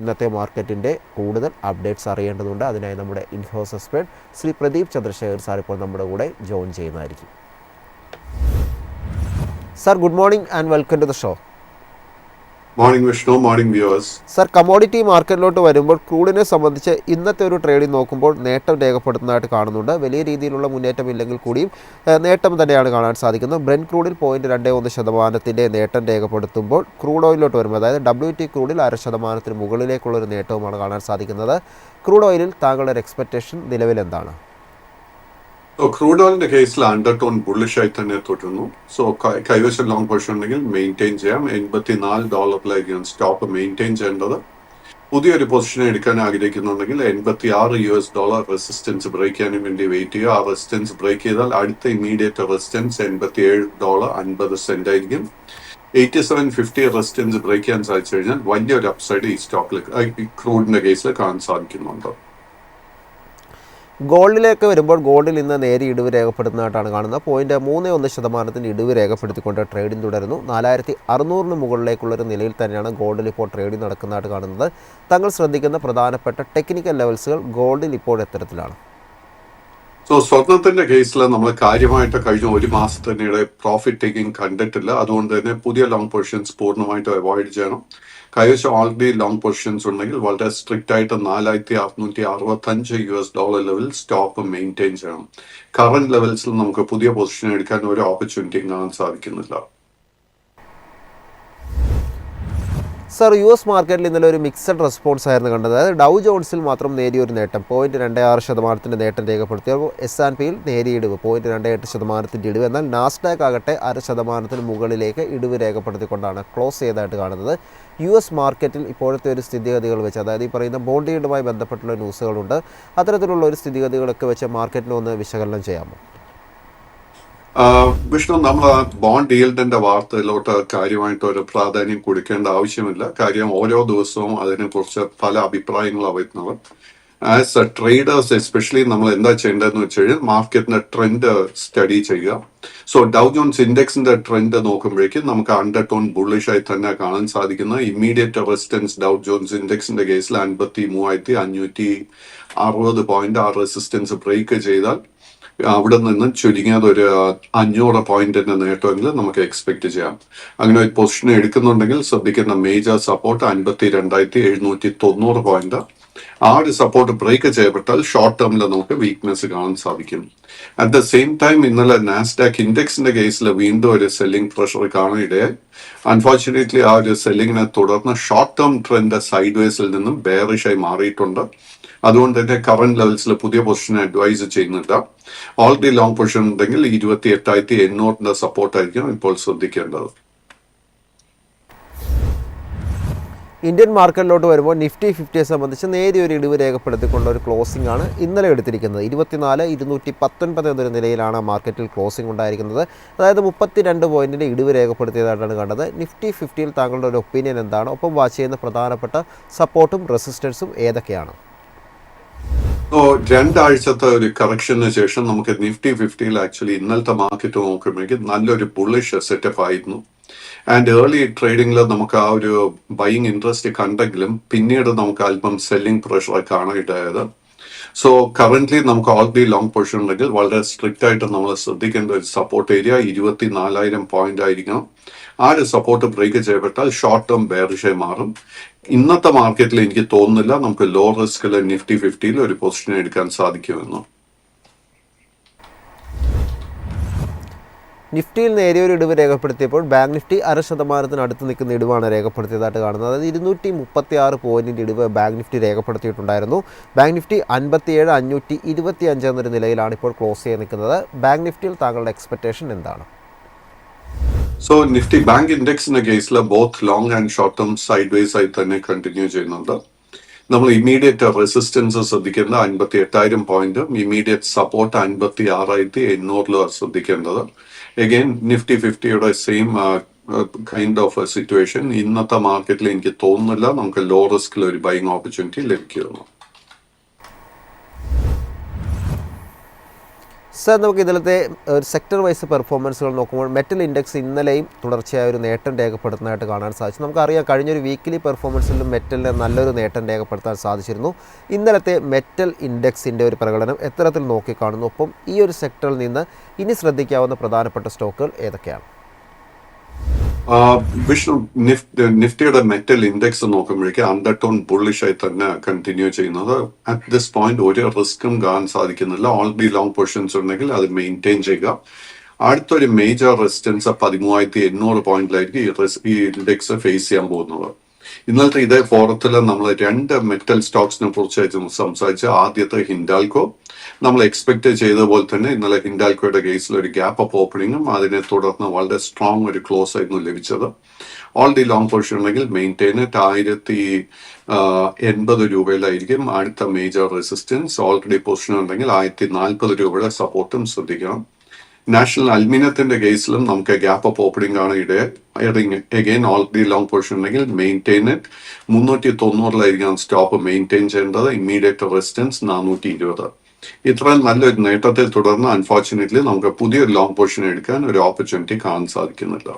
ഇന്നത്തെ മാർക്കറ്റിൻ്റെ കൂടുതൽ അപ്ഡേറ്റ്സ് അറിയേണ്ടതുണ്ട്. അതിനായി നമ്മുടെ ഇൻഫോസ് എക്സ്പെർട്ട് ശ്രീ പ്രദീപ് ചന്ദ്രശേഖർ സാർ ഇപ്പോൾ നമ്മുടെ കൂടെ ജോയിൻ ചെയ്യുന്നതായിരിക്കും. Sir, good morning and welcome to the show. Morning Vishnu, morning viewers. Sir, commodity മാർക്കറ്റിലോട്ട് വരുമ്പോൾ ക്രൂഡിനെ സംബന്ധിച്ച് ഇന്നത്തെ ഒരു ട്രേഡിംഗ് നോക്കുമ്പോൾ നേട്ടം രേഖപ്പെടുത്തുന്നതായിട്ട് കാണുന്നുണ്ട്. വലിയ രീതിയിലുള്ള മുന്നേറ്റം ഇല്ലെങ്കിൽ കൂടിയും നേട്ടം തന്നെയാണ് കാണാൻ സാധിക്കുന്നത്. ബ്രെന്റ് ക്രൂഡിൽ 0.21% നേട്ടം രേഖപ്പെടുത്തുമ്പോൾ ക്രൂഡ് ഓയിലിലോട്ട് വരുമ്പോൾ, അതായത് WT ക്രൂഡിൽ 0.5% മുകളിലേക്കുള്ളൊരു നേട്ടവുമാണ് കാണാൻ സാധിക്കുന്നത്. ക്രൂഡ് ഓയിലിൽ താങ്കളുടെ ഒരു എക്സ്പെക്റ്റേഷൻ നിലവിൽ എന്താണ്? ക്രൂഡ് ഓയിലിന്റെ കേസിൽ അണ്ടർടോൺ ബുള്ളിഷ് ആയി തന്നെ തുടരുന്നു. കൈവശം ലോങ് പൊസിഷൻ ഉണ്ടെങ്കിൽ മെയിൻറ്റെയിൻ ചെയ്യാം. $84 സ്റ്റോപ്പ് മെയിൻറ്റെയിൻ ചെയ്യേണ്ടത്. പുതിയൊരു പൊസിഷൻ എടുക്കാൻ ആഗ്രഹിക്കുന്നുണ്ടെങ്കിൽ $86 റെസിസ്റ്റൻസ് ബ്രേക്ക് ചെയ്യാനും വേണ്ടി വെയിറ്റ് ചെയ്യുക. ആ റെസിസ്റ്റൻസ് ബ്രേക്ക് ചെയ്താൽ അടുത്ത ഇമ്മീഡിയറ്റ് റെസിസ്റ്റൻസ് $87.50 ആയിരിക്കും. 87.50 റെസിസ്റ്റൻസ് ബ്രേക്ക് ചെയ്യാൻ സാധിച്ചു കഴിഞ്ഞാൽ വലിയൊരു അപ്സൈഡ് ഈ സ്റ്റോക്കിൽ ക്രൂഡിന്റെ കേസിൽ കാണാൻ സാധിക്കുന്നുണ്ട്. ഗോൾഡിലേക്ക് വരുമ്പോൾ ഗോൾഡിൽ ഇന്ന് നേരിയ ഇടിവ് രേഖപ്പെടുത്തുന്നതായിട്ടാണ് കാണുന്നത്. 0.31% ഇടിവ് രേഖപ്പെടുത്തിക്കൊണ്ട് ട്രേഡിംഗ് തുടരുന്നു. 4600 മുകളിലേക്കുള്ളൊരു നിലയിൽ തന്നെയാണ് ഗോൾഡിൽ ഇപ്പോൾ ട്രേഡിംഗ് നടക്കുന്നതായിട്ട് കാണുന്നത്. തങ്ങൾ ശ്രദ്ധിക്കുന്ന പ്രധാനപ്പെട്ട ടെക്നിക്കൽ ലെവൽസുകൾ ഗോൾഡിൽ ഇപ്പോൾ എത്തരത്തിലാണ്? സ്വർണത്തിന്റെ കേസിൽ നമ്മൾ കാര്യമായിട്ട് കഴിഞ്ഞ ഒരു മാസത്തിനിടെ പ്രോഫിറ്റ് ടേക്കിംഗ് കണ്ടിട്ടില്ല. അതുകൊണ്ട് തന്നെ പുതിയ ലോങ് പൊസിഷൻസ് പൂർണ്ണമായിട്ടും അവോയ്ഡ് ചെയ്യണം. കൈവശം ഓൾറെഡി ലോങ് പൊസിഷൻസ് ഉണ്ടെങ്കിൽ വളരെ സ്ട്രിക്റ്റ് ആയിട്ട് $4665 ലെവൽ സ്റ്റോപ്പ് മെയിൻറ്റെയിൻ ചെയ്യണം. കറന്റ് ലെവൽസിൽ നമുക്ക് പുതിയ പൊസിഷൻ എടുക്കാൻ ഒരു ഓപ്പർച്യൂണിറ്റിയും കാണാൻ സാധിക്കുന്നില്ല. സർ, US മാർക്കറ്റിൽ ഇന്നലെ ഒരു മിക്സഡ് റെസ്പോൺസ് ആയിരുന്നു കണ്ടത്. അതായത് ഡൗ ജോൺസിൽ മാത്രം നേരിയൊരു നേട്ടം 0.26% നേട്ടം രേഖപ്പെടുത്തിയപ്പോൾ S&Pയിൽ നേരിയ ഇടിവ് 0.28% ഇടിവ്. എന്നാൽ നാസ്ഡാക്ക് ആകട്ടെ 0.5% മുകളിലേക്ക് ഇടിവ് രേഖപ്പെടുത്തിക്കൊണ്ടാണ് ക്ലോസ് ചെയ്തതായിട്ട് കാണുന്നത്. US മാർക്കറ്റിൽ ഇപ്പോഴത്തെ ഒരു സ്ഥിതിഗതികൾ വെച്ച്, അതായത് ഈ പറയുന്ന ബോണ്ട് ഈൽഡുമായി ബന്ധപ്പെട്ടുള്ള ന്യൂസുകളുണ്ട്. അത്തരത്തിലുള്ള ഒരു സ്ഥിതിഗതികളൊക്കെ വെച്ച് മാർക്കറ്റിനെ ഒന്ന് വിശകലനം ചെയ്യാമോ? വിഷ്ണു, നമ്മൾ ബോണ്ട് ഈൽഡിന്റെ വാർത്തയിലോട്ട് കാര്യമായിട്ട് ഒരു പ്രാധാന്യം കൊടുക്കേണ്ട ആവശ്യമില്ല. കാര്യം ഓരോ ദിവസവും അതിനെക്കുറിച്ച് പല അഭിപ്രായങ്ങളാണ് വരുന്നത്. ആസ് എ ട്രേഡേഴ്സ് എസ്പെഷ്യലി നമ്മൾ എന്താ ചെയ്യേണ്ടതെന്ന് വെച്ച് കഴിഞ്ഞാൽ മാർക്കറ്റിന്റെ ട്രെൻഡ് സ്റ്റഡി ചെയ്യുക. ഡൗ ജോൺസ് ഇൻഡെക്സിന്റെ ട്രെൻഡ് നോക്കുമ്പോഴേക്കും നമുക്ക് അണ്ടർടോൺ ബുള്ളിഷ് ആയി തന്നെ കാണാൻ സാധിക്കുന്ന ഇമ്മീഡിയറ്റ് റെസിസ്റ്റൻസ് ഡൗ ജോൺസ് ഇൻഡെക്സിന്റെ കേസിൽ 53,560 പോയിന്റ് ആ റെസിസ്റ്റൻസ് ബ്രേക്ക് ചെയ്താൽ അവിടെ നിന്ന് ചുരുങ്ങിയത് ഒരു 500 പോയിന്റിന്റെ നേട്ടമെങ്കിലും നമുക്ക് എക്സ്പെക്ട് ചെയ്യാം. അങ്ങനെ ഒരു പൊസിഷൻ എടുക്കുന്നുണ്ടെങ്കിൽ ശ്രദ്ധിക്കുന്ന മേജർ സപ്പോർട്ട് 52,790 പോയിന്റ്. ആ ഒരു സപ്പോർട്ട് ബ്രേക്ക് ചെയ്യപ്പെട്ടാൽ ഷോർട്ട് ടേമിൽ നമുക്ക് വീക്ക്നെസ് കാണാൻ സാധിക്കും. അറ്റ് ദ സെയിം ടൈം ഇന്നലെ നാസ്ഡാക്ക് ഇൻഡെക്സിന്റെ കേസിൽ വീണ്ടും ഒരു സെല്ലിംഗ് പ്രഷർ കാണാനിടയായി. അൺഫോർച്ചുനേറ്റ്ലി ആ ഒരു സെല്ലിങ്ങിനെ തുടർന്ന് ഷോർട്ട് ടേം ട്രെൻഡ് സൈഡ് വേസിൽ നിന്നും ബെയറിഷായി മാറിയിട്ടുണ്ട്. അതുകൊണ്ട് തന്നെ കറന്റ് ലെവൽസിൽ പുതിയ പൊസിഷൻ അഡ്വൈസ് ചെയ്യുന്നില്ല. ഓൾറെഡി ലോങ് പൊസിഷൻ ഉണ്ടെങ്കിൽ 28,800 സപ്പോർട്ടായിരിക്കും ഇപ്പോൾ ശ്രദ്ധിക്കേണ്ടത്. ഇന്ത്യൻ മാർക്കറ്റിലോട്ട് വരുമ്പോൾ നിഫ്റ്റി 50യെ സംബന്ധിച്ച് നേരിയൊരു ഇടിവ് രേഖപ്പെടുത്തിക്കൊണ്ട ഒരു ക്ലോസിംഗ് ആണ് ഇന്നലെ എടുത്തിരിക്കുന്നത്. 24,219 എന്നൊരു നിലയിലാണ് മാർക്കറ്റിൽ ക്ലോസിംഗ് ഉണ്ടായിരിക്കുന്നത്. അതായത് 32 പോയിന്റിന്റെ ഇടിവ് രേഖപ്പെടുത്തിയതായിട്ടാണ് കണ്ടത്. നിഫ്റ്റി 50യിൽ താങ്കളുടെ ഒരു ഒപ്പീനിയൻ എന്താണ്? ഒപ്പം വാച്ച് ചെയ്യുന്ന പ്രധാനപ്പെട്ട സപ്പോർട്ടും റെസിസ്റ്റൻസും ഏതൊക്കെയാണ്? രണ്ടാഴ്ചത്തെ ഒരു കറക്ഷന് ശേഷം നമുക്ക് നിഫ്റ്റി 50യിൽ ആക്ച്വലി ഇന്നലത്തെ മാർക്കറ്റ് നോക്കുമ്പോഴേക്കും നല്ലൊരു ബുള്ളിഷ് സെറ്റപ്പ് ആയിരുന്നു. ആൻഡ് ഏർലി ട്രേഡിംഗിൽ നമുക്ക് ആ ഒരു ബൈയിങ് ഇൻട്രസ്റ്റ് കണ്ടെങ്കിലും പിന്നീട് നമുക്ക് അല്പം സെല്ലിംഗ് പ്രഷർ കാണാനിടയായത്. കറന്റ്ലി നമുക്ക് ഓൾറെഡി ലോങ് പൊസിഷൻ ഉണ്ടെങ്കിൽ വളരെ സ്ട്രിക്റ്റ് ആയിട്ട് നമ്മൾ ശ്രദ്ധിക്കേണ്ട ഒരു സപ്പോർട്ട് ഏരിയ 24,000 പോയിന്റ് ആയിരിക്കണം. ആ ഒരു സപ്പോർട്ട് ബ്രേക്ക് ചെയ്യപ്പെട്ടാൽ ഷോർട്ട് ടേം ബെയറിഷായി മാറും. ഇന്നത്തെ മാർക്കറ്റിൽ എനിക്ക് തോന്നുന്നില്ല നമുക്ക് ലോ റിസ്കിൽ നിഫ്റ്റി 50യിൽ ഒരു പൊസിഷൻ എടുക്കാൻ സാധിക്കുമെന്ന്. നിഫ്റ്റിയിൽ നേരിയൊരു ഇടിവ് രേഖപ്പെടുത്തിയപ്പോൾ ബാങ്ക് നിഫ്റ്റി 0.5% അടുത്ത് നിൽക്കുന്ന ഇടിവാണ് രേഖപ്പെടുത്തിയതായിട്ട് കാണുന്നത്. അതായത് 236 പോയിന്റിന്റെ ഇടിവ് ബാങ്ക് നിഫ്റ്റി രേഖപ്പെടുത്തിയിട്ടുണ്ടായിരുന്നു. ബാങ്ക് നിഫ്റ്റി 57,525 എന്നൊരു നിലയിലാണ് ഇപ്പോൾ ക്ലോസ് ചെയ്ത് നിൽക്കുന്നത്. ബാങ്ക് നിഫ്റ്റിയിൽ താങ്കളുടെ എക്സ്പെക്ടേഷൻ എന്താണ്? നിഫ്റ്റി ബാങ്ക് ഇൻഡെക്സിന്റെ കേസിൽ both long and short term side vase ആയി തന്നെ കണ്ടിന്യൂ ചെയ്യുന്നുണ്ട്. നമ്മൾ ഇമ്മീഡിയറ്റ് റെസിസ്റ്റൻസ് ശ്രദ്ധിക്കേണ്ടത് 58,000 പോയിന്റും ഇമ്മീഡിയറ്റ് സപ്പോർട്ട് 56,800 ശ്രദ്ധിക്കേണ്ടത്. അഗൈൻ നിഫ്റ്റി 50യുടെ സെയിം കൈൻഡ് ഓഫ് സിറ്റുവേഷൻ ഇന്നത്തെ മാർക്കറ്റിൽ എനിക്ക് തോന്നുന്നില്ല നമുക്ക് ലോ റിസ്കിൽ ഒരു ബൈയിങ് ഓപ്പർച്യൂണിറ്റി ലഭിക്കുന്നു. സാർ, നമുക്ക് ഇതിലത്തെ ഒരു സെക്ടർ വൈസ് പെർഫോമൻസുകൾ നോക്കുമ്പോൾ മെറ്റൽ ഇൻഡെക്സ് ഇന്നലെയും തുടർച്ചയായ ഒരു നേട്ടം രേഖപ്പെടുത്തുന്നതായിട്ട് കാണാൻ സാധിച്ചു. നമുക്കറിയാം കഴിഞ്ഞൊരു വീക്കിലി പെർഫോമൻസിലും മെറ്റലിന് നല്ലൊരു നേട്ടം രേഖപ്പെടുത്താൻ സാധിച്ചിരുന്നു. ഇന്നലത്തെ മെറ്റൽ ഇൻഡെക്സിൻ്റെ ഒരു പ്രകടനം എത്തരത്തിൽ നോക്കിക്കാണുന്നു? ഒപ്പം ഈ ഒരു സെക്ടറിൽ നിന്ന് ഇനി ശ്രദ്ധിക്കാവുന്ന പ്രധാനപ്പെട്ട സ്റ്റോക്കുകൾ ഏതൊക്കെയാണ്? വിഷ്ണു, നിഫ്റ്റിയുടെ മെറ്റൽ ഇൻഡെക്സ് നോക്കുമ്പോഴേക്കും അണ്ടർടോൺ ബുള്ളിഷായി തന്നെ കണ്ടിന്യൂ ചെയ്യുന്നത്. അറ്റ് ദിസ് പോയിന്റ് ഒരു റിസ്ക്കും കാണാൻ സാധിക്കുന്നില്ല. ഓൾറെഡി ലോങ് പൊസിഷൻസ് ഉണ്ടെങ്കിൽ അത് മെയിൻറ്റെയിൻ ചെയ്യുക. അടുത്തൊരു മേജർ റെസിസ്റ്റൻസ് 13,800 പോയിന്റിലായിരിക്കും ഈ ഇൻഡെക്സ് ഫേസ് ചെയ്യാൻ പോകുന്നത്. ഇന്നലത്തെ ഇതേ ഫോറത്തിൽ നമ്മൾ 2 മെറ്റൽ സ്റ്റോക്സിനെ കുറിച്ചായിരുന്നു സംസാരിച്ച. ആദ്യത്തെ ഹിൻഡാൽകോ. നമ്മൾ എക്സ്പെക്ട് ചെയ്ത പോലെ തന്നെ ഇന്നലെ ഹിൻഡാൽകോയുടെ കേസിൽ ഒരു ഗ്യാപ്പ് അപ്പ് ഓപ്പണിങ്ങും അതിനെ തുടർന്ന് വളരെ സ്ട്രോങ് ഒരു ക്ലോസ് ആയിരുന്നു ലഭിച്ചത്. ഓൾറെഡി ലോങ് പൊസിഷൻ ഉണ്ടെങ്കിൽ മെയിൻറ്റെയിൻ 1080 രൂപയിലായിരിക്കും അടുത്ത മേജർ റെസിസ്റ്റൻസ്. ഓൾറെഡി പൊസിഷൻ ഉണ്ടെങ്കിൽ 1040 രൂപയുടെ സപ്പോർട്ടും ശ്രദ്ധിക്കണം. നാഷണൽ അലുമിനിയത്തിന്റെ കേസിലും നമുക്ക് ഗ്യാപ്പ് അപ്പ് ഓപ്പണിംഗ് ആണ് അഗെയിൻ ഓൾറെഡി ലോങ് പൊസിഷൻ ഉണ്ടെങ്കിൽ മെയിൻറ്റെയിൻ 390 സ്റ്റോപ്പ് മെയിൻറ്റെയിൻ ചെയ്യേണ്ടത്. Immediate resistance 420. ഇത്രയും നല്ലൊരു നേട്ടത്തെ തുടർന്ന് അൺഫോർച്ചുനേറ്റ്ലി നമുക്ക് പുതിയൊരു ലോങ് പൊസിഷൻ എടുക്കാൻ ഒരു ഓപ്പർച്യൂണിറ്റി കാണാൻ സാധിക്കുന്നില്ല.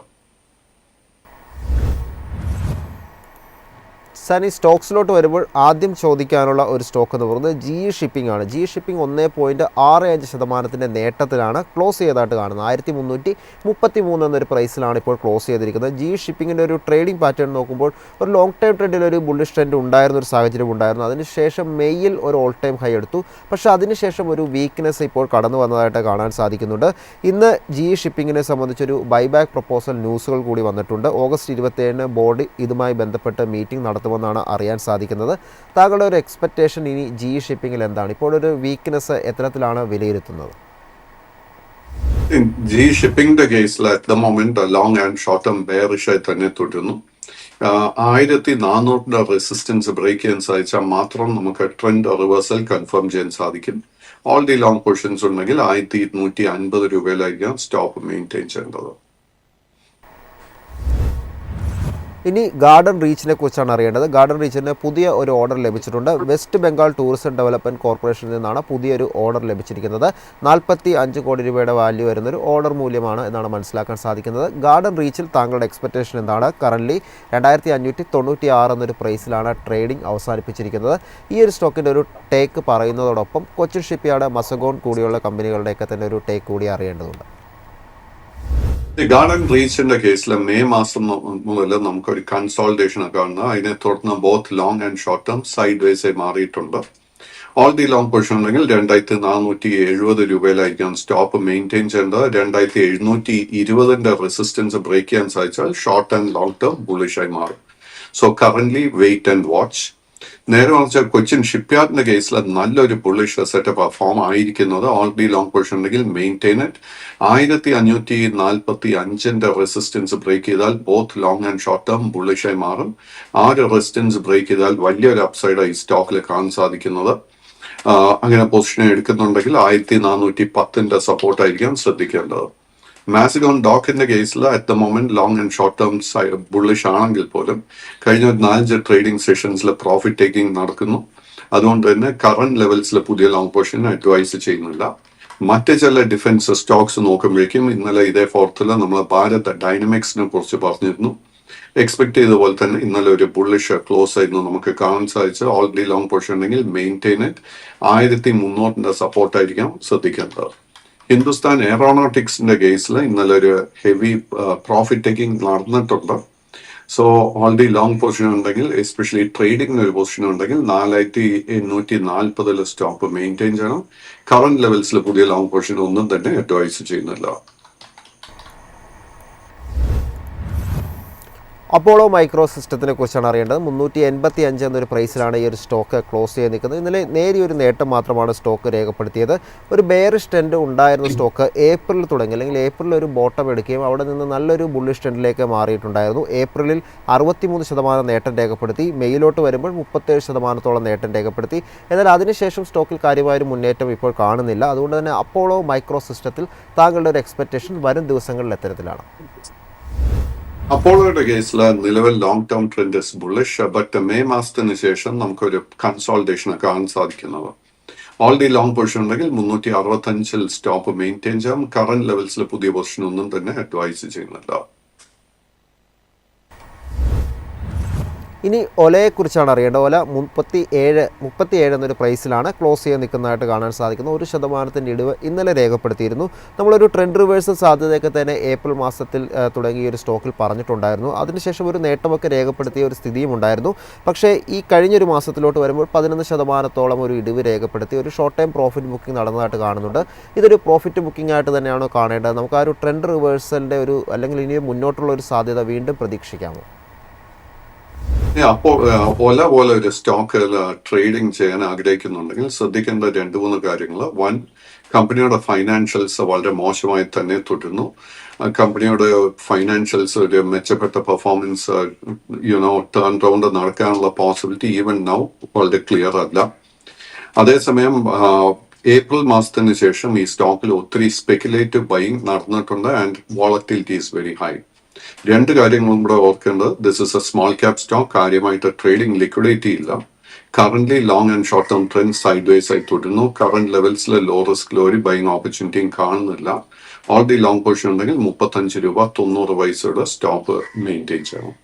സാർ, ഈ സ്റ്റോക്സിലോട്ട് വരുമ്പോൾ ആദ്യം ചോദിക്കാനുള്ള ഒരു സ്റ്റോക്ക് എന്ന് പറയുന്നത് GE ഷിപ്പിംഗ് ആണ്. GE ഷിപ്പിംഗ് 1.65% നേട്ടത്തിലാണ് ക്ലോസ് ചെയ്തതായിട്ട് കാണുന്നത്. 1333 എന്നൊരു പ്രൈസിലാണ് ഇപ്പോൾ ക്ലോസ് ചെയ്തിരിക്കുന്നത്. GE ഷിപ്പിങ്ങിൻ്റെ ഒരു ട്രേഡിംഗ് പാറ്റേൺ നോക്കുമ്പോൾ ഒരു ലോങ് ടൈം ട്രെൻഡിൽ ഒരു ബുള്ളിഷ് ട്രെൻഡ് ഉണ്ടായിരുന്ന ഒരു സാഹചര്യം ഉണ്ടായിരുന്നു. അതിനുശേഷം മെയ്യിൽ ഒരു ഓൾ ടൈം ഹൈ എടുത്തു. പക്ഷേ അതിനുശേഷം ഒരു വീക്ക്നെസ് ഇപ്പോൾ കടന്നു വന്നതായിട്ട് കാണാൻ സാധിക്കുന്നുണ്ട്. ഇന്ന് GE ഷിപ്പിങ്ങിനെ സംബന്ധിച്ചൊരു ബൈബാക്ക് പ്രപ്പോസൽ ന്യൂസുകൾ കൂടി വന്നിട്ടുണ്ട്. ഓഗസ്റ്റ് 27 ബോർഡ് ഇതുമായി ബന്ധപ്പെട്ട് മീറ്റിംഗ് നടത്തുമെന്നാണ് അറിയാൻ സാധിക്കുന്നത്. താങ്കളുടെ ഒരു എക്സ്പെക്റ്റേഷൻ ഇനി GE ഷിപ്പിംഗിൽ എന്താണ്? ഇപ്പോൾ ഒരു വീക്ക്നെസ് എത്തരത്തിലാണ് വിലയിരുത്തുന്നത്? GE ഷിപ്പിംഗിന്റെ കേസിൽ at the moment long and short term ബെയറിഷായി തന്നെ തുടരുന്നു. 1400 റെസിസ്റ്റൻസ് ബ്രേക്ക് ചെയ്യാൻ സാധിച്ചാൽ മാത്രം നമുക്ക് ട്രെൻഡ് റിവേഴ്സൽ കൺഫേം ചെയ്യാൻ സാധിക്കും. ഓൾറെഡി ലോങ് പൊസിഷൻസ് ഉണ്ടെങ്കിൽ 1250 രൂപയിലായിരിക്കും സ്റ്റോപ്പ് മെയിൻറ്റെയിൻ ചെയ്യേണ്ടത്. ഇനി ഗാർഡൻ റീച്ചിനെ കുറിച്ചാണ് അറിയേണ്ടത്. ഗാർഡൻ റീച്ചിന് പുതിയ ഒരു ഓർഡർ ലഭിച്ചിട്ടുണ്ട്. വെസ്റ്റ് ബംഗാൾ ടൂറിസം ഡെവലപ്മെൻറ്റ് കോർപ്പറേഷനിൽ നിന്നാണ് പുതിയൊരു ഓർഡർ ലഭിച്ചിരിക്കുന്നത്. 45 കോടി രൂപയുടെ വാല്യൂ വരുന്നൊരു ഓർഡർ മൂല്യമാണ് എന്നാണ് മനസ്സിലാക്കാൻ സാധിക്കുന്നത്. ഗാർഡൻ റീച്ചിൽ താങ്കളുടെ എക്സ്പെക്റ്റേഷൻ എന്താണ്? കറൻലി 2596 എന്നൊരു പ്രൈസിലാണ് ട്രേഡിംഗ് അവസാനിപ്പിച്ചിരിക്കുന്നത്. ഈ ഒരു സ്റ്റോക്കിൻ്റെ ഒരു ടേക്ക് പറയുന്നതോടൊപ്പം കൊച്ചിൻ ഷിപ്പ്യാർഡ്, മസഗോൺ കൂടിയുള്ള കമ്പനികളുടെയൊക്കെ തന്നെ ഒരു ടേക്ക് കൂടി അറിയേണ്ടതുണ്ട്. ഗാർഡൻ റീച്ചിന്റെ കേസിൽ മെയ് മാസം മുതൽ നമുക്കൊരു കൺസോൾട്ടേഷൻ ഒക്കെ കാണുന്നത്. അതിനെ തുടർന്ന് both long and short term side vase മാറിയിട്ടുണ്ട്. ഓൾറെഡി ലോങ് പൊസിഷൻ ഉണ്ടെങ്കിൽ 2470 രൂപയിലായിരിക്കും സ്റ്റോപ്പ് മെയിൻറ്റെയിൻ ചെയ്യേണ്ടത്. 2720 റെസിസ്റ്റൻസ് ബ്രേക്ക് ചെയ്യാൻ സാധിച്ചാൽ ഷോർട്ട് ആൻഡ് ലോങ് ടേം ബുള്ളിഷായി മാറും. So currently wait and watch. നേരെ മറിച്ച് കൊച്ചിൻ ഷിപ്പ്യാർഡിന്റെ കേസിൽ നല്ലൊരു ബുള്ളിഷ് സെറ്റപ്പ് ഫോം ആയിരിക്കുന്നത്. ഓൾറെഡി ലോങ് പൊസിഷൻ ഉണ്ടെങ്കിൽ മെയിൻറ്റെയിൻ 1545 റെസിസ്റ്റൻസ് ബ്രേക്ക് ചെയ്താൽ both long and short term ബുള്ളിഷായി മാറും. റെസിസ്റ്റൻസ് ബ്രേക്ക് ചെയ്താൽ വലിയൊരു അപ്സൈഡ് ഈ സ്റ്റോക്കിൽ കാണാൻ സാധിക്കുന്നത്. അങ്ങനെ പൊസിഷൻ എടുക്കുന്നുണ്ടെങ്കിൽ 1410 സപ്പോർട്ടായിരിക്കും ശ്രദ്ധിക്കേണ്ടത്. മാസിഗോൺ ഡോക്കിന്റെ കേസിൽ at the moment long and short term bullish ആണെങ്കിൽ പോലും കഴിഞ്ഞ 4 ട്രേഡിംഗ് സെഷൻസിൽ പ്രോഫിറ്റ് ടേക്കിംഗ് നടക്കുന്നു. അതുകൊണ്ട് തന്നെ കറന്റ് ലെവൽസിൽ പുതിയ ലോങ് പൊസിഷൻ അഡ്വൈസ് ചെയ്യുന്നില്ല. മറ്റ് ചില ഡിഫൻസ് സ്റ്റോക്സ് നോക്കുമ്പോഴേക്കും ഇന്നലെ ഇതേ ഫോർത്തിൽ നമ്മൾ ഭാരത് ഡൈനമിക്സിനെ കുറിച്ച് പറഞ്ഞിരുന്നു. എക്സ്പെക്ട് ചെയ്ത പോലെ തന്നെ ഇന്നലെ ഒരു ബുള്ളിഷ് ക്ലോസ് ആയിരുന്നു നമുക്ക് കാണാൻ സാധിച്ചത്. ഓൾറെഡി ലോങ് പൊസിഷൻ ഉണ്ടെങ്കിൽ മെയിൻറ്റെയിൻ 1300 സപ്പോർട്ടായിരിക്കാം ശ്രദ്ധിക്കേണ്ടത്. ഹിന്ദുസ്ഥാൻ എയറോനോട്ടിക്സിന്റെ കേസിൽ ഇന്നലെ ഒരു ഹെവി പ്രോഫിറ്റ് ടേക്കിംഗ് നടന്നിട്ടുണ്ട്. സോ ഓൾറെഡി ലോങ് പൊസിഷൻ ഉണ്ടെങ്കിൽ എസ്പെഷ്യലി ട്രേഡിംഗിന് ഒരു പൊസിഷൻ ഉണ്ടെങ്കിൽ 4840 സ്റ്റോപ്പ് മെയിൻറ്റെയിൻ ചെയ്യണം. കറന്റ് ലെവൽസിൽ പുതിയ ലോങ് പൊസിഷൻ ഒന്നും തന്നെ അഡ്വൈസ് ചെയ്യുന്നില്ല. അപ്പോളോ മൈക്രോ സിസ്റ്റത്തിനെ കുറിച്ചാണ് അറിയേണ്ടത്. 385 എന്നൊരു പ്രൈസിലാണ് ഈ ഒരു സ്റ്റോക്ക് ക്ലോസ് ചെയ്ത് നിൽക്കുന്നത്. ഇന്നലെ നേരിയൊരു നേട്ടം മാത്രമാണ് സ്റ്റോക്ക് രേഖപ്പെടുത്തിയത്. ഒരു ബെയറിഷ് ട്രെൻഡ് ഉണ്ടായിരുന്ന സ്റ്റോക്ക് ഏപ്രിൽ തുടങ്ങി, അല്ലെങ്കിൽ ഏപ്രിൽ ഒരു ബോട്ടം എടുക്കുകയും അവിടെ നിന്ന് നല്ലൊരു ബുള്ളിഷ് ട്രെൻഡിലേക്ക് മാറിയിട്ടുണ്ടായിരുന്നു. ഏപ്രിലിൽ 63% നേട്ടം രേഖപ്പെടുത്തി. മെയിലോട്ട് വരുമ്പോൾ 37% നേട്ടം രേഖപ്പെടുത്തി. എന്നാൽ അതിനുശേഷം സ്റ്റോക്കിൽ കാര്യമായൊരു മുന്നേറ്റം ഇപ്പോൾ കാണുന്നില്ല. അതുകൊണ്ട് തന്നെ അപ്പോളോ മൈക്രോ സിസ്റ്റത്തിൽ താങ്കളുടെ ഒരു എക്സ്പെക്റ്റേഷൻ വരും ദിവസങ്ങളിൽ എത്തരത്തിലാണ്? അപ്പോളോയുടെ കേസിൽ നിലവിൽ long term trend bullish. But May മാസത്തിന് ശേഷം നമുക്കൊരു കൺസോൾട്ടേഷൻ കാണാൻ സാധിക്കുന്നത്. ഓൾറെഡി ലോങ് പൊസിഷൻ ഉണ്ടെങ്കിൽ 365 സ്റ്റോപ്പ് മെയിൻറ്റെയിൻ ചെയ്യാം. കറന്റ് ലെവൽസിൽ പുതിയ പൊസിഷൻ ഒന്നും തന്നെ അഡ്വൈസ് ചെയ്യുന്നില്ല. ഇനി ഒലയെക്കുറിച്ചാണ് അറിയേണ്ടത്. ഒല 37 എന്നൊരു പ്രൈസിലാണ് ക്ലോസ് ചെയ്യാൻ നിൽക്കുന്നതായിട്ട് കാണാൻ സാധിക്കുന്നത്. 1% ഇടിവ് ഇന്നലെ രേഖപ്പെടുത്തിയിരുന്നു. നമ്മളൊരു ട്രെൻഡ് റിവേഴ്സൽ സാധ്യതയൊക്കെ തന്നെ ഏപ്രിൽ മാസത്തിൽ തുടങ്ങിയ ഒരു സ്റ്റോക്കിൽ പറഞ്ഞിട്ടുണ്ടായിരുന്നു. അതിനുശേഷം ഒരു നേട്ടമൊക്കെ രേഖപ്പെടുത്തിയ ഒരു സ്ഥിതിയും ഉണ്ടായിരുന്നു. പക്ഷേ ഈ കഴിഞ്ഞൊരു മാസത്തിലോട്ട് വരുമ്പോൾ 11% ഒരു ഇടിവ് രേഖപ്പെടുത്തി ഒരു ഷോർട്ട് ടൈം പ്രോഫിറ്റ് ബുക്കിംഗ് നടന്നതായിട്ട് കാണുന്നുണ്ട്. ഇതൊരു പ്രോഫിറ്റ് ബുക്കിംഗ് ആയിട്ട് തന്നെയാണോ കാണേണ്ടത്? നമുക്ക് ആ ഒരു ട്രെൻഡ് റിവേഴ്സലിൻ്റെ ഒരു അല്ലെങ്കിൽ ഇനി മുന്നോട്ടുള്ള ഒരു സാധ്യത വീണ്ടും പ്രതീക്ഷിക്കാമോ? അപ്പോൾ ഒല പോലെ ഒരു സ്റ്റോക്ക് ട്രേഡിംഗ് ചെയ്യാൻ ആഗ്രഹിക്കുന്നുണ്ടെങ്കിൽ ശ്രദ്ധിക്കേണ്ട 2-3 കാര്യങ്ങൾ. 1, കമ്പനിയുടെ ഫൈനാൻഷ്യൽസ് വളരെ മോശമായി തന്നെ തുടരുന്നു. കമ്പനിയുടെ ഫൈനാൻഷ്യൽസ് ഒരു മെച്ചപ്പെട്ട പെർഫോമൻസ് ടേൺ റൗണ്ട് നടക്കാനുള്ള പോസിബിലിറ്റി ഈവൻ നൗ വളരെ ക്ലിയർ അല്ല. അതേസമയം ഏപ്രിൽ മാസത്തിന് ശേഷം ഈ സ്റ്റോക്കിൽ ഒത്തിരി സ്പെക്കുലേറ്റീവ് ബൈയിങ് നടന്നിട്ടുണ്ട് and volatility is very high. 2 കാര്യങ്ങളും കൂടെ ഓർക്കേണ്ടത്, this is a small cap stock. കാര്യമായിട്ട് ട്രേഡിംഗ് ലിക്വിഡിറ്റി ഇല്ല. Current long and short term trend side vase ആയി തുടരുന്നു. കറന്റ് ലെവൽസിൽ ലോ റിസ്ക് ഒരു ബൈയിങ് ഓപ്പർച്യൂണിറ്റിയും കാണുന്നില്ല. ഓൾറെഡി ലോങ് പൊസിഷൻ ഉണ്ടെങ്കിൽ 35 രൂപ 90 പൈസയുടെ സ്റ്റോപ്പ് മെയിൻറ്റെയിൻ ചെയ്യണം.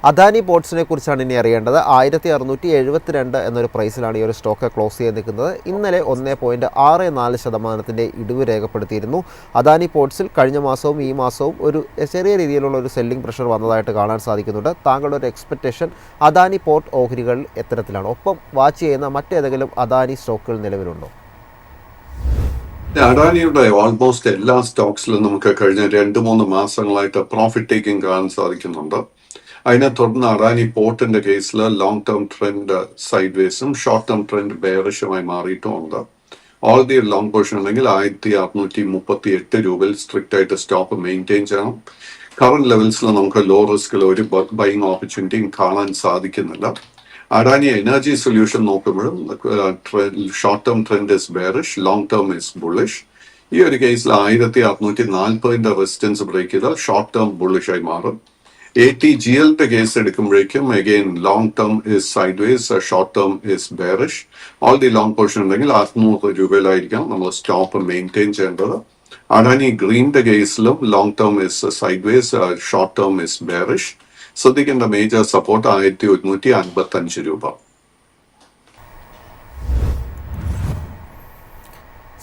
അദാനി പോർട്സിനെ കുറിച്ചാണ് ഇനി അറിയേണ്ടത്. 1672 എന്നൊരു പ്രൈസിലാണ് ഈ ഒരു സ്റ്റോക്ക് ക്ലോസ് ചെയ്ത് നിൽക്കുന്നത്. ഇന്നലെ 1.64% ഇടിവ് രേഖപ്പെടുത്തിയിരുന്നു. അദാനി പോർട്സിൽ കഴിഞ്ഞ മാസവും ഈ മാസവും ഒരു ചെറിയ രീതിയിലുള്ള ഒരു സെല്ലിംഗ് പ്രഷർ വന്നതായിട്ട് കാണാൻ സാധിക്കുന്നുണ്ട്. താങ്കളുടെ ഒരു എക്സ്പെക്റ്റേഷൻ അദാനി പോർട്ട് ഓഹരികളിൽ എത്തരത്തിലാണ്? ഒപ്പം വാച്ച് ചെയ്യുന്ന മറ്റേതെങ്കിലും അദാനി സ്റ്റോക്കുകൾ നിലവിലുണ്ടോ? അദാനിയുടെ ഓൾമോസ്റ്റ് എല്ലാ സ്റ്റോക്സിലും നമുക്ക് കഴിഞ്ഞ 2-3 മാസങ്ങളായിട്ട് പ്രോഫിറ്റ് ടേക്കിംഗ് കാണാൻ സാധിക്കുന്നുണ്ട്. അതിനെ തുടർന്ന് അദാനി പോർട്ടിന്റെ കേസിൽ ലോങ് ടേം ട്രെൻഡ് സൈഡ് വേസും ഷോർട്ട് ടേം ട്രെൻഡ് ബെയറിഷുമായി മാറിയിട്ടുമുണ്ട്. ഓൾറെഡി ലോങ് പൊസിഷൻ ഉണ്ടെങ്കിൽ 1638 രൂപയിൽ സ്ട്രിക്റ്റ് ആയിട്ട് സ്റ്റോപ്പ് മെയിൻറ്റെയിൻ ചെയ്യണം. കറന്റ് ലെവൽസിൽ നമുക്ക് ലോ റിസ്കിൽ ഒരു ബൈയിങ് ഓപ്പർച്യൂണിറ്റിയും കാണാൻ സാധിക്കുന്നില്ല. അദാനി എനർജി സൊല്യൂഷൻ നോക്കുമ്പോഴും short term trend is bearish, long term is bullish. ഈ ഒരു കേസിൽ 1640 റെസിസ്റ്റൻസ് ബ്രേക്ക് ചെയ്താൽ ഷോർട്ട് ടേം ബുള്ളിഷ് ആയി മാറും. ATGLന്റെ കേസ് എടുക്കുമ്പോഴേക്കും again long term is sideways, short term is bearish. Already long position ഉണ്ടെങ്കിൽ 600 രൂപയിലായിരിക്കാം നമ്മൾ സ്റ്റോപ്പ് മെയിൻറ്റെയിൻ ചെയ്യേണ്ടത്. അദാനി ഗ്രീന്റെ കേസിലും long term is sideways, short term is bearish. ശ്രദ്ധിക്കേണ്ട മേജർ സപ്പോർട്ട് 1155 രൂപ.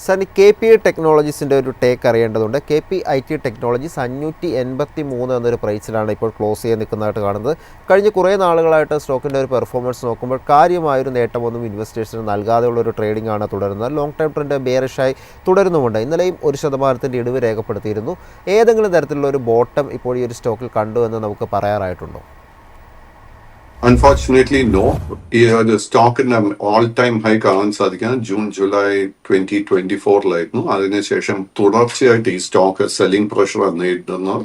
സാർ, KPI ടെക്നോളജീസിൻ്റെ ഒരു ടേക്ക് അറിയേണ്ടതുണ്ട്. KPIT ടെക്നോളജീസ് 583 എന്നൊരു പ്രൈസിലാണ് ഇപ്പോൾ ക്ലോസ് ചെയ്ത് നിൽക്കുന്നതായിട്ട് കാണുന്നത്. കഴിഞ്ഞ കുറേ നാളുകളായിട്ട് സ്റ്റോക്കിൻ്റെ ഒരു പെർഫോമൻസ് നോക്കുമ്പോൾ കാര്യമായൊരു നേട്ടമൊന്നും ഇൻവെസ്റ്റേഴ്സിന് നൽകാതെയുള്ളൊരു ട്രേഡിംഗ് ആണ് തുടരുന്നത്. ലോങ് ടൈം ട്രെൻഡ് ബെയറിഷായി തുടരുന്നുമുണ്ട്. ഇന്നലെയും 1% ഇടിവ് രേഖപ്പെടുത്തിയിരുന്നു. ഏതെങ്കിലും തരത്തിലുള്ള ഒരു ബോട്ടം ഇപ്പോൾ ഈ ഒരു സ്റ്റോക്കിൽ കണ്ടു എന്ന് നമുക്ക് പറയാറായിട്ടുണ്ടോ? Unfortunately no. ഈ ഒരു സ്റ്റോക്കിന്റെ ഓൾ ടൈം ഹൈ കാണാൻ സാധിക്കുന്നത് ജൂൺ-ജൂലൈ 2024 അതിനുശേഷം തുടർച്ചയായിട്ട് ഈ സ്റ്റോക്ക് സെല്ലിംഗ് പ്രഷർ നേരിടുന്നു.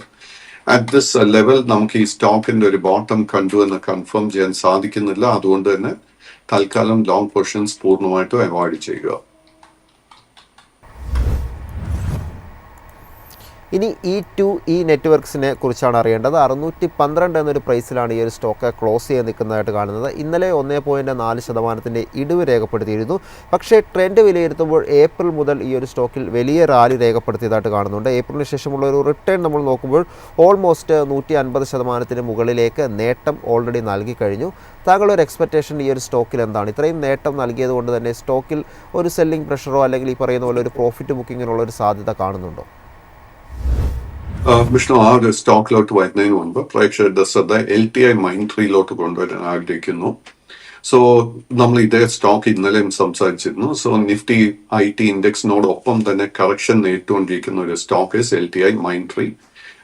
അറ്റ് ദിസ് ലെവൽ നമുക്ക് ഈ സ്റ്റോക്കിന്റെ ഒരു ബോട്ടം കണ്ടു എന്ന് കൺഫേം ചെയ്യാൻ സാധിക്കുന്നില്ല. അതുകൊണ്ട് തന്നെ തൽക്കാലം ലോങ് പൊസിഷൻസ് പൂർണ്ണമായിട്ടും അവോയ്ഡ് ചെയ്യുക. ഇനി E2E നെറ്റ്വർക്ക്സിനെ കുറിച്ചാണ് അറിയേണ്ടത്. 612 എന്നൊരു പ്രൈസിലാണ് ഈ ഒരു സ്റ്റോക്ക് ക്ലോസ് ചെയ്ത് നിൽക്കുന്നതായിട്ട് കാണുന്നത്. ഇന്നലെ 1.4% ഇടിവ് രേഖപ്പെടുത്തിയിരുന്നു. പക്ഷേ ട്രെൻഡ് വിലയിരുത്തുമ്പോൾ ഏപ്രിൽ മുതൽ ഈ ഒരു സ്റ്റോക്കിൽ വലിയ റാലി രേഖപ്പെടുത്തിയതായിട്ട് കാണുന്നുണ്ട്. ഏപ്രിലിന് ശേഷമുള്ള ഒരു റിട്ടേൺ നമ്മൾ നോക്കുമ്പോൾ ഓൾമോസ്റ്റ് 150% മുകളിലേക്ക് നേട്ടം ഓൾറെഡി നൽകി കഴിഞ്ഞു. താങ്കളുടെ ഒരു എക്സ്പെക്റ്റേഷൻ ഈ ഒരു സ്റ്റോക്കിൽ എന്താണ്? ഇത്രയും നേട്ടം നൽകിയത് കൊണ്ട് തന്നെ സ്റ്റോക്കിൽ ഒരു സെല്ലിംഗ് പ്രഷറോ അല്ലെങ്കിൽ ഈ പറയുന്ന പോലെ ഒരു പ്രോഫിറ്റ് ബുക്കിങ്ങിനുള്ള ഒരു സാധ്യത കാണുന്നുണ്ടോ? വിഷ്ണു, ആ ഒരു സ്റ്റോക്കിലോട്ട് വരുന്നതിന് മുൻപ് പ്രേക്ഷകരുടെ ശ്രദ്ധ LTI മൈൻട്രിയിലോട്ട് കൊണ്ടുവരാൻ ആഗ്രഹിക്കുന്നു. സോ നമ്മൾ ഇതേ സ്റ്റോക്ക് ഇന്നലെയും സംസാരിച്ചിരുന്നു. സോ നിഫ്റ്റി IT ഇൻഡെക്സിനോടൊപ്പം തന്നെ കറക്ഷൻ നേരിട്ടുകൊണ്ടിരിക്കുന്ന ഒരു സ്റ്റോക്ക് ഇസ് LTI മൈൻട്രി.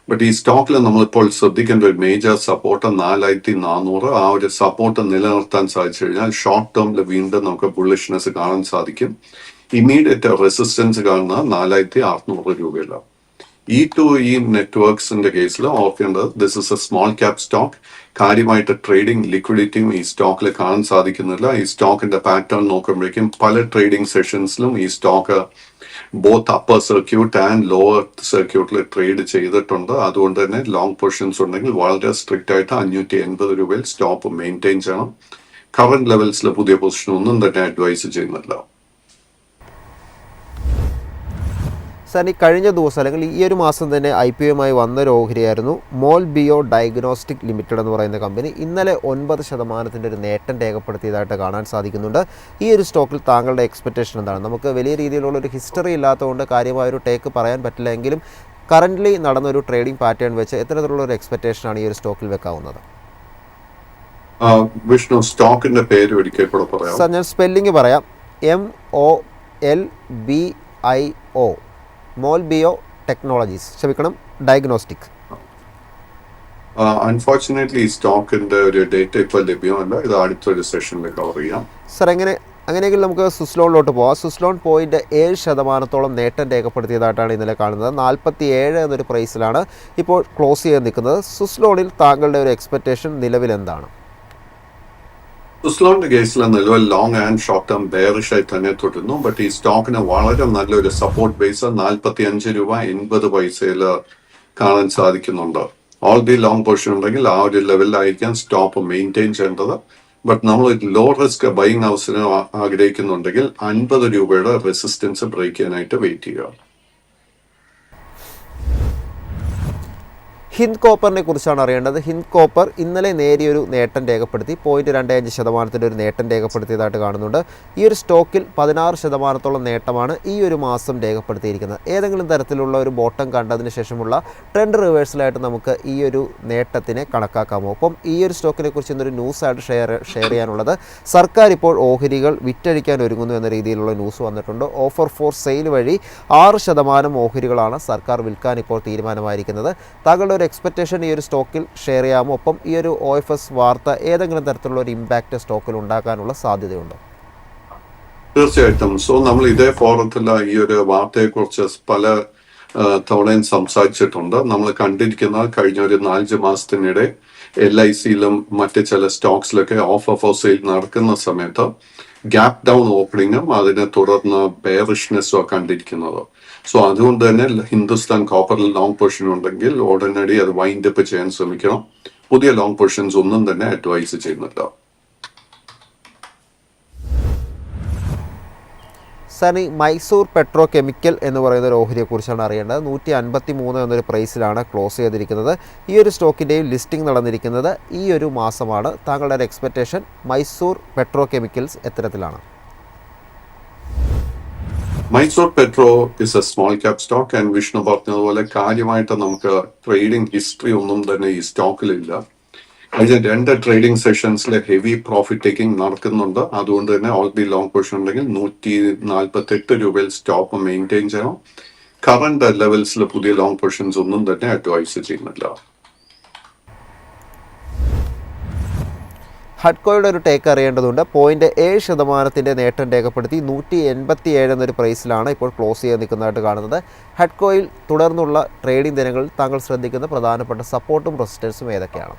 ബട്ട് ഈ സ്റ്റോക്കിൽ നമ്മളിപ്പോൾ ശ്രദ്ധിക്കേണ്ട ഒരു മേജർ സപ്പോർട്ട് 4400. ആ ഒരു സപ്പോർട്ട് നിലനിർത്താൻ സാധിച്ചു കഴിഞ്ഞാൽ ഷോർട്ട് ടേമിൽ വീണ്ടും നമുക്ക് ബുള്ളിഷ്നെസ് കാണാൻ സാധിക്കും. ഇമ്മീഡിയറ്റ് റെസിസ്റ്റൻസ് കാണുന്നത് 4600 രൂപയിലാണ്. E2E നെറ്റ്വർക്സിന്റെ കേസിൽ ഓർക്കേണ്ടത് this is a small cap stock. കാര്യമായിട്ട് ട്രേഡിംഗ് ലിക്വിഡിറ്റിയും ഈ സ്റ്റോക്കിൽ കാണാൻ സാധിക്കുന്നില്ല. ഈ സ്റ്റോക്കിന്റെ പാറ്റേൺ നോക്കുമ്പോഴേക്കും പല ട്രേഡിംഗ് സെഷൻസിലും ഈ stock both upper circuit and lower സർക്യൂട്ടിൽ ട്രേഡ് ചെയ്തിട്ടുണ്ട്. അതുകൊണ്ട് തന്നെ ലോങ് പൊസിഷൻസ് ഉണ്ടെങ്കിൽ വളരെ സ്ട്രിക്റ്റ് ആയിട്ട് 580 രൂപയിൽ സ്റ്റോപ്പ് മെയിൻറ്റെയിൻ ചെയ്യണം. കറന്റ് ലെവൽസിൽ പുതിയ പൊസിഷൻ ഒന്നും തന്നെ അഡ്വൈസ് ചെയ്യുന്നില്ല. സാർ, ഈ കഴിഞ്ഞ ദിവസം അല്ലെങ്കിൽ ഈ ഒരു മാസം തന്നെ IPOയുമായി വന്നൊരു ഓഹരിയായിരുന്നു മോൾ ബിയോ ഡയഗ്നോസ്റ്റിക് ലിമിറ്റഡ് എന്ന് പറയുന്ന കമ്പനി. ഇന്നലെ 9% ഒരു നേട്ടം രേഖപ്പെടുത്തിയതായിട്ട് കാണാൻ സാധിക്കുന്നുണ്ട്. ഈ ഒരു സ്റ്റോക്കിൽ താങ്കളുടെ എക്സ്പെക്റ്റേഷൻ എന്താണ്? നമുക്ക് വലിയ രീതിയിലുള്ളൊരു ഹിസ്റ്ററി ഇല്ലാത്തതുകൊണ്ട് കാര്യമായൊരു ടേക്ക് പറയാൻ പറ്റില്ല, എങ്കിലും കറൻ്റ്ലി നടന്നൊരു ട്രേഡിംഗ് പാറ്റേൺ വെച്ച് എത്തരത്തിലുള്ളൊരു എക്സ്പെക്റ്റേഷനാണ് ഈ ഒരു സ്റ്റോക്കിൽ വെക്കാവുന്നത്? വിഷ്ണു, സ്റ്റോക്കിന്റെ പേര് ഒരിക്കൽ കൂടെ പറയാം. സാർ, ഞാൻ സ്പെല്ലിംഗ് പറയാം. MOLBIO, മോൾ ബിയോ ടെക്നോളജീസ്, ക്ഷമിക്കണം, ഡയഗ്നോസ്റ്റിക്. അൺഫോർച്ചുനേറ്റ്ലി ഈ സ്റ്റോക്കിന്റെ ഒരു ഡേറ്റ ഇപ്പോൾ ലഭ്യമല്ല. ഇത് അടുത്തൊരു സെഷനിൽ കവർ ചെയ്യാം. സാർ, അങ്ങനെയെങ്കിൽ നമുക്ക് സ്വിസ്ലോണിലോട്ട് പോകാം. സ്വിസ്ലോൺ 0.7% നേട്ടം രേഖപ്പെടുത്തിയതായിട്ടാണ് ഇന്നലെ കാണുന്നത്. 47 എന്നൊരു പ്രൈസിലാണ് ഇപ്പോൾ ക്ലോസ് ചെയ്ത് നിൽക്കുന്നത്. സ്വിസ്ലോണിൽ താങ്കളുടെ ഒരു എക്സ്പെക്റ്റേഷൻ നിലവിൽ എന്താണ്? സ്വിസ്ലോണിന്റെ കേസിൽ നിലവിൽ ലോങ് ആൻഡ് ഷോർട്ട് ടേം ബെയറിഷായി തന്നെ തുടരുന്നു. ബട്ട് ഈ സ്റ്റോക്കിന് വളരെ നല്ലൊരു സപ്പോർട്ട് ബേസ് 45 രൂപ 80 പൈസയിൽ കാണാൻ സാധിക്കുന്നുണ്ട്. ഓൾറെഡി ലോങ് പൊസിഷൻ ഉണ്ടെങ്കിൽ ആ ഒരു ലെവലിലായിരിക്കാം സ്റ്റോപ്പ് മെയിൻറ്റെയിൻ ചെയ്യേണ്ടത്. ബട്ട് നമ്മൾ ലോ റിസ്ക് ബൈങ് ഹൗസിന് ആഗ്രഹിക്കുന്നുണ്ടെങ്കിൽ 50 രൂപയുടെ റെസിസ്റ്റൻസ് ബ്രേക്ക് ചെയ്യാനായിട്ട് വെയിറ്റ് ചെയ്യുക. ഹിന്ദ് കോപ്പറിനെ കുറിച്ചാണ് അറിയേണ്ടത്. ഹിന്ദ് കോപ്പർ ഇന്നലെ നേരിയൊരു നേട്ടം രേഖപ്പെടുത്തി. 0.25% ഒരു നേട്ടം രേഖപ്പെടുത്തിയതായിട്ട് കാണുന്നുണ്ട്. ഈ ഒരു സ്റ്റോക്കിൽ 16% നേട്ടമാണ് ഈ ഒരു മാസം രേഖപ്പെടുത്തിയിരിക്കുന്നത്. ഏതെങ്കിലും തരത്തിലുള്ള ഒരു ബോട്ടം കണ്ടതിന് ശേഷമുള്ള ട്രെൻഡ് റിവേഴ്സലായിട്ട് നമുക്ക് ഈ ഒരു നേട്ടത്തിനെ കണക്കാക്കാമോ? അപ്പം ഈ ഒരു സ്റ്റോക്കിനെ കുറിച്ച് ഇന്നൊരു ന്യൂസായിട്ട് ഷെയർ ചെയ്യാനുള്ളത്, സർക്കാർ ഇപ്പോൾ ഓഹരികൾ വിറ്റഴിക്കാൻ ഒരുങ്ങുന്നു എന്ന രീതിയിലുള്ള ന്യൂസ് വന്നിട്ടുണ്ട്. ഓഫർ ഫോർ സെയിൽ വഴി 6% ഓഹരികളാണ് സർക്കാർ വിൽക്കാൻ ഇപ്പോൾ തീരുമാനമായിരിക്കുന്നത്. താങ്കളുടെ എക്സ്പെക്റ്റേഷൻ ഈ ഒരു സ്റ്റോക്കിൽ ഷെയർ ചെയ്യാമോ? ഒപ്പം ഈ ഒരു OFS വാർത്ത ഏതെങ്കിലും തരത്തിലുള്ള ഒരു ഇമ്പാക്റ്റ് സ്റ്റോക്കിൽ ഉണ്ടാക്കാനുള്ള സാധ്യതയുണ്ടോ? തീർച്ചയായിട്ടും. നമ്മൾ ഇതേ ഫോറത്തിൽ ഈ ഒരു വാർത്തയെക്കുറിച്ച് പല തവണയും സംസാരിച്ചിട്ടുണ്ട്. നമ്മൾ കണ്ടിരിക്കുന്ന കഴിഞ്ഞ ഒരു 4 മാസത്തിനിടെ LICയിലും മറ്റ് ചില സ്റ്റോക്സിലൊക്കെ ഓഫർ ഫോർ സെയിൽ നടക്കുന്ന സമയത്ത് ഗ്യാപ് ഡൗൺ ഓപ്പണിങ്ങും അതിനെ തുടർന്ന് ബെയറിഷ്നെസ്സും കണ്ടിരിക്കുന്നത്. അതുകൊണ്ട് തന്നെ ഹിന്ദുസ്ഥാൻ കോപ്പറിൽ ലോങ് പൊസിഷൻ ഉണ്ടെങ്കിൽ ഉടനടി അത് വൈൻഡ് അപ്പ് ചെയ്യാൻ ശ്രമിക്കണം. പുതിയ ലോങ് പൊസിഷൻസ് ഒന്നും തന്നെ അഡ്വൈസ് ചെയ്യുന്നില്ല. സാർ, ഈ മൈസൂർ പെട്രോ കെമിക്കൽ എന്ന് പറയുന്ന ഒരു ഓഹരിയെക്കുറിച്ചാണ് അറിയേണ്ടത്. 153 എന്നൊരു പ്രൈസിലാണ് ക്ലോസ് ചെയ്തിരിക്കുന്നത്. ഈ ഒരു സ്റ്റോക്കിൻ്റെയും ലിസ്റ്റിംഗ് നടന്നിരിക്കുന്നത് ഈ ഒരു മാസമാണ്. താങ്കളുടെ ഒരു എക്സ്പെക്റ്റേഷൻ മൈസൂർ പെട്രോ കെമിക്കൽസ് എത്തരത്തിലാണ്? Mysore petro is a small cap stock and Vishnu പറഞ്ഞതുപോലെ കാര്യമായിട്ട് നമുക്ക് ട്രേഡിംഗ് ഹിസ്റ്ററി ഒന്നും തന്നെ ഈ സ്റ്റോക്കിലില്ല. കഴിഞ്ഞ 2 ട്രേഡിംഗ് സെഷൻസിലെ ഹെവി പ്രോഫിറ്റ് ടേക്കിംഗ് നടക്കുന്നുണ്ട്. അതുകൊണ്ട് തന്നെ ഓൾറെഡി ലോങ് പൊസിഷൻ ഉണ്ടെങ്കിൽ 148 രൂപയിൽ സ്റ്റോപ്പ് മെയിൻറ്റെയിൻ ചെയ്യണം. കറന്റ് ലെവൽസിൽ പുതിയ ലോങ് പൊസിഷൻസ് ഒന്നും തന്നെ അഡ്വൈസ് ചെയ്യുന്നില്ല. ഹഡ്കോയുടെ ഒരു ടേക്ക് അറിയേണ്ടതുണ്ട്. 0.7% നേട്ടം രേഖപ്പെടുത്തി 187 എന്നൊരു പ്രൈസിലാണ് ഇപ്പോൾ ക്ലോസ് ചെയ്ത് നിൽക്കുന്നതായിട്ട് കാണുന്നത്. ഹഡ്കോയിൽ തുടർന്നുള്ള ട്രേഡിംഗ് ദിനങ്ങളിൽ താങ്കൾ ശ്രദ്ധിക്കുന്ന പ്രധാനപ്പെട്ട സപ്പോർട്ടും റെസിസ്റ്റൻസും ഏതൊക്കെയാണ്?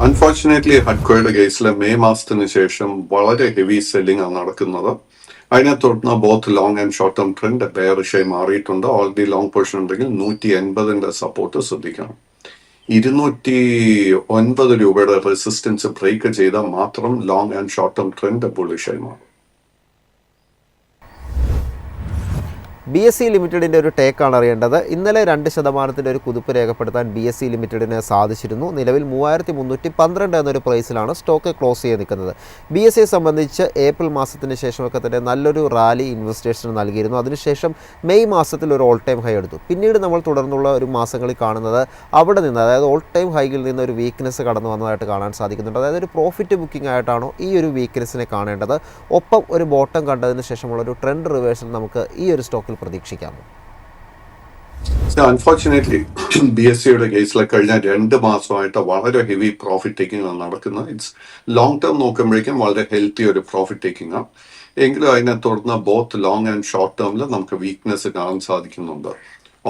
അൺഫോർച്ചുനേറ്റ്ലി ഹഡ്കോയുടെ കേസിൽ മെയ് മാസത്തിന് ശേഷം വളരെ ഹെവി സെല്ലിംഗ് ആണ് നടക്കുന്നത്. അതിനെ തുടർന്ന് both long and short term trend ബെയറിഷായി മാറിയിട്ടുണ്ട്. ഓൾറെഡി ലോങ് പൊസിഷൻ ഉണ്ടെങ്കിൽ 180 സപ്പോർട്ട് ശ്രദ്ധിക്കണം. 209 രൂപയുടെ റെസിസ്റ്റൻസ് ബ്രേക്ക് ചെയ്താൽ മാത്രം long and short term trend ബുള്ളിഷായി മാറും. BSE ലിമിറ്റഡിൻ്റെ ഒരു ടേക്കാണ് അറിയേണ്ടത്. ഇന്നലെ 2% ഒരു കുതിപ്പ് രേഖപ്പെടുത്താൻ BSE ലിമിറ്റഡിന് സാധിച്ചിരുന്നു. നിലവിൽ 3312 എന്നൊരു പ്രൈസിലാണ് സ്റ്റോക്ക് ക്ലോസ് ചെയ്ത് നിൽക്കുന്നത്. BSE സംബന്ധിച്ച് ഏപ്രിൽ മാസത്തിന് ശേഷമൊക്കെ തന്നെ നല്ലൊരു റാലി ഇൻവെസ്റ്റേഴ്സിന് നൽകിയിരുന്നു. അതിനുശേഷം മെയ് മാസത്തിൽ ഒരു ഓൾ ടൈം ഹൈ എടുത്തു. പിന്നീട് നമ്മൾ തുടർന്നുള്ള ഒരു മാസങ്ങളിൽ കാണുന്നത് അവിടെ നിന്ന്, അതായത് ഓൾ ടൈം ഹൈയിൽ നിന്ന് ഒരു വീക്ക്നെസ് കടന്നു വന്നതായിട്ട് കാണാൻ സാധിക്കുന്നുണ്ട്. അതായത് ഒരു പ്രോഫിറ്റ് ബുക്കിംഗ് ആയിട്ടാണോ ഈ ഒരു വീക്ക്നെസ്സിനെ കാണേണ്ടത്? ഒപ്പം ഒരു ബോട്ടം കണ്ടതിന് ശേഷമുള്ള ഒരു ട്രെൻഡ് റിവേഴ്സൽ നമുക്ക് ഈ ഒരു സ്റ്റോക്കിൽ പ്രതീക്ഷിക്കാമോ? അൺഫോർച്ചുനേറ്റ്ലി BSEയുടെ കേസിൽ കഴിഞ്ഞ 2 മാസമായിട്ട് വളരെ ഹെവി പ്രോഫിറ്റ് ടേക്കിംഗ് ആണ് നടക്കുന്നത്. ഇറ്റ്സ് ലോങ് ടേം നോക്കുമ്പോഴേക്കും വളരെ ഹെൽത്തി ഒരു പ്രോഫിറ്റ് ടേക്കിംഗ് ആണ്. എങ്കിലും അതിനെ തുടർന്ന് ബോത്ത് ലോങ് ആൻഡ് ഷോർട്ട് ടേമിൽ നമുക്ക് വീക്ക്നെസ് കാണാൻ സാധിക്കുന്നുണ്ട്.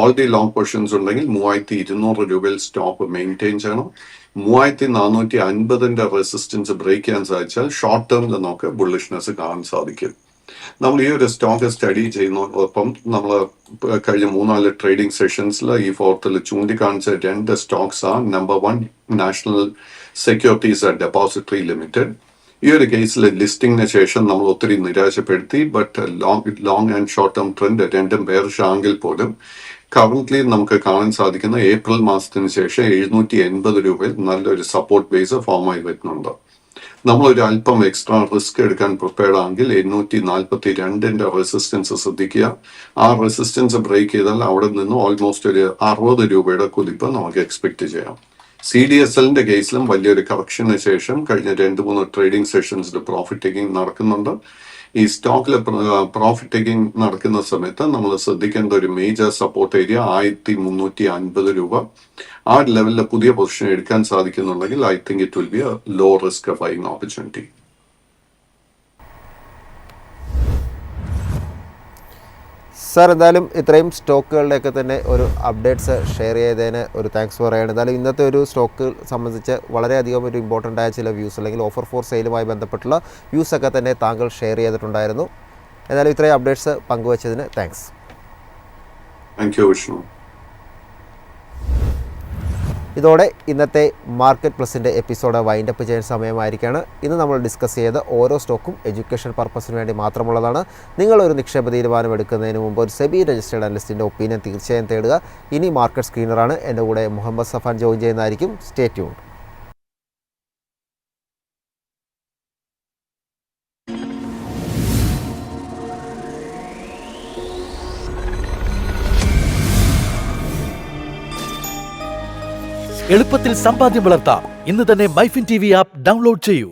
ഓൾറെഡി ലോങ് പൊസിഷൻസ് ഉണ്ടെങ്കിൽ 3200 രൂപയിൽ സ്റ്റോപ്പ് മെയിൻറ്റെയിൻ ചെയ്യണം. 3450 റെസിസ്റ്റൻസ് ബ്രേക്ക് ചെയ്യാൻ സാധിച്ചാൽ ഷോർട്ട് ടേമിൽ നമുക്ക് ബുള്ളിഷ്നെസ് കാണാൻ സാധിക്കും. നമ്മൾ ഈ ഒരു സ്റ്റോക്ക് സ്റ്റഡി ചെയ്യുന്നതോടൊപ്പം നമ്മൾ കഴിഞ്ഞ 3-4 ട്രേഡിംഗ് സെഷൻസിൽ ഈ ഫോർത്തിൽ ചൂണ്ടിക്കാണിച്ച 2 സ്റ്റോക്സ് ആണ്. Number 1 national securities depository limited. ഈ ഒരു കേസിൽ ലിസ്റ്റിംഗിന് ശേഷം നമ്മൾ ഒത്തിരി നിരാശപ്പെടുത്തി. But long and short term trend രണ്ടും ബെയറിഷ് ആണെങ്കിൽ പോലും കറന്റ്ലി നമുക്ക് കാണാൻ സാധിക്കുന്ന ഏപ്രിൽ മാസത്തിന് ശേഷം 780 രൂപയിൽ നല്ലൊരു സപ്പോർട്ട് ബേസ് ഫോമായി വരുന്നുണ്ട്. നമ്മളൊരു അല്പം എക്സ്ട്രാ റിസ്ക് എടുക്കാൻ പ്രിപ്പയർഡ് ആണെങ്കിൽ 842 റെസിസ്റ്റൻസ് ശ്രദ്ധിക്കുക. ആ റെസിസ്റ്റൻസ് ബ്രേക്ക് ചെയ്താൽ അവിടെ നിന്ന് ഓൾമോസ്റ്റ് ഒരു 60 രൂപയുടെ കുതിപ്പ് നമുക്ക് എക്സ്പെക്ട് ചെയ്യാം. CDSLന്റെ കേസിലും വലിയൊരു കറക്ഷന് ശേഷം കഴിഞ്ഞ 2-3 ട്രേഡിംഗ് സെഷൻസിൽ പ്രോഫിറ്റ് ടേക്കിംഗ് നടക്കുന്നുണ്ട്. ഈ സ്റ്റോക്കിൽ പ്രോഫിറ്റ് ടേക്കിംഗ് നടക്കുന്ന സമയത്ത് നമ്മൾ ശ്രദ്ധിക്കേണ്ട ഒരു മേജർ സപ്പോർട്ട് ഏരിയ 1350 രൂപ. ആ ലെവലിൽ പുതിയ പൊസിഷൻ എടുക്കാൻ സാധിക്കുന്നുണ്ടെങ്കിൽ I think it will be a low risk buying opportunity. Sir, എന്തായാലും ഇത്രയും സ്റ്റോക്കുകളുടെയൊക്കെ തന്നെ ഒരു അപ്ഡേറ്റ്സ് ഷെയർ ചെയ്തതിന് ഒരു താങ്ക്സ് പറയുകയാണ്. എന്തായാലും ഇന്നത്തെ ഒരു സ്റ്റോക്ക് സംബന്ധിച്ച് വളരെയധികം ഒരു ഇമ്പോർട്ടൻ്റ് ആയ ചില വ്യൂസ് അല്ലെങ്കിൽ ഓഫർ ഫോർ സെയിലുമായി ബന്ധപ്പെട്ടുള്ള വ്യൂസൊക്കെ തന്നെ താങ്കൾ ഷെയർ ചെയ്തിട്ടുണ്ടായിരുന്നു. എന്തായാലും ഇത്രയും അപ്ഡേറ്റ്സ് പങ്കുവച്ചതിന് താങ്ക്സ്. Thank you Vishnu. ഇതോടെ ഇന്നത്തെ മാർക്കറ്റ് പ്ലസിൻ്റെ എപ്പിസോഡ് വൈൻഡപ്പ് ചെയ്യാൻ സമയമായിരിക്കുകയാണ്. ഇന്ന് നമ്മൾ ഡിസ്കസ് ചെയ്ത ഓരോ സ്റ്റോക്കും എഡ്യൂക്കേഷൻ പർപ്പസിന് വേണ്ടി മാത്രമുള്ളതാണ്. നിങ്ങളൊരു നിക്ഷേപ തീരുമാനം എടുക്കുന്നതിന് മുമ്പ് ഒരു സെബി രജിസ്റ്റേർഡ് അനലിസ്റ്റിൻ്റെ ഒപ്പീനിയൻ തീർച്ചയായും തേടുക. ഇനി മാർക്കറ്റ് സ്ക്രീനറാണ് എൻ്റെ കൂടെ മുഹമ്മദ് സഫാൻ ജോയിൻ ചെയ്യുന്നതായിരിക്കും. Stay tuned. എളുപ്പത്തിൽ സമ്പാദ്യം വളർത്താം. ഇന്ന് തന്നെ മൈഫിൻ TV ആപ്പ് ഡൗൺലോഡ് ചെയ്യൂ.